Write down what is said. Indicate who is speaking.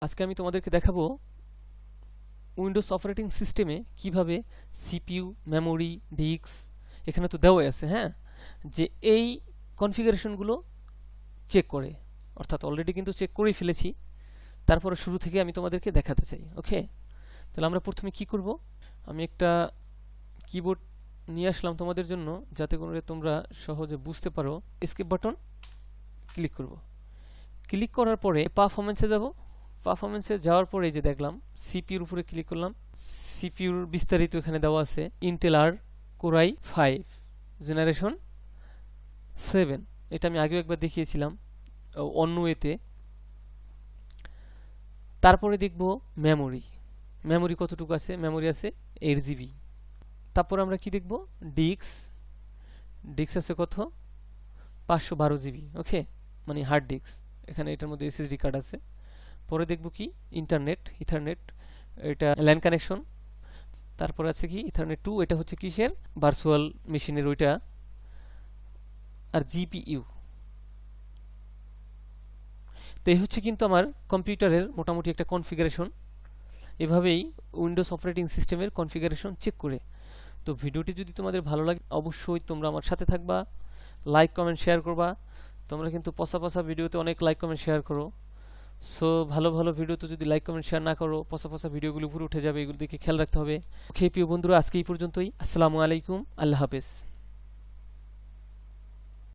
Speaker 1: আজকে আমি তোমাদেরকে দেখাবো উইন্ডোজ অপারেটিং সিস্টেমে কিভাবে সিপিইউ, মেমোরি, ডিস্ক এখানে তো দেওয়াই আছে, হ্যাঁ, যে এই কনফিগারেশনগুলো চেক করে, অর্থাৎ অলরেডি কিন্তু চেক করেই ফেলেছি, তারপরে শুরু থেকে আমি তোমাদেরকে দেখাতে চাই। ওকে, তাহলে আমরা প্রথমে কি করব, আমি একটা কিবোর্ড নিয়ে আসলাম তোমাদের জন্য যাতে করে তোমরা সহজে বুঝতে পারো। এসকেপ বাটন ক্লিক করব, ক্লিক করার পরে পারফরমেন্সে যাব, পারফরমেন্সে যাওয়ার পরে যে দেখলাম সিপিইউর উপরে ক্লিক করলাম। সিপিইউর বিস্তারিত এখানে দেওয়া আছে, ইন্টেল আর কোরাই 5 জেনারেশন 7, এটা আমি আগেও একবার দেখিয়েছিলাম অন্য ওয়েতে। তারপরে দেখব মেমোরি, মেমোরি কতটুকু আছে, মেমোরি আছে 8 জিবি। তারপর আমরা কি দেখব, ডিস্ক, ডিস্ক আছে কত, 512 জিবি। ওকে, মানে হার্ড ডিস্ক, এখানে এটার মধ্যে এসএসডি কার্ড আছে। পরে দেখব কি ইন্টারনেট, ইথারনেট, এটা ল্যান কানেকশন। তারপর আছে কি ইথারনেট 2, এটা হচ্ছে কিসের, ভার্চুয়াল মেশিনের ওইটা। আর জিপিইউ। তো এই হচ্ছে কিন্তু আমার কম্পিউটারের মোটামুটি একটা কনফিগারেশন। এভাবেই উইন্ডোজ অপারেটিং সিস্টেমের কনফিগারেশন চেক করে। তো ভিডিওটি যদি তোমাদের ভালো লাগে অবশ্যই তোমরা আমার সাথে থাকবা, লাইক কমেন্ট শেয়ার করবা। তোমরা কিন্তু পসা পসা ভিডিওতে অনেক লাইক কমেন্ট শেয়ার করো, সো ভালো ভালো ভিডিওতে যদি লাইক কমেন্ট শেয়ার না করো পসা পসা ভিডিওগুলো উপরে উঠে যাবে, এগুলো দিকে খেয়াল রাখতে হবে। ওকে প্রিয় বন্ধুরা, আজকে এই পর্যন্তই। আসসালামু আলাইকুম, আল্লাহ হাফেজ।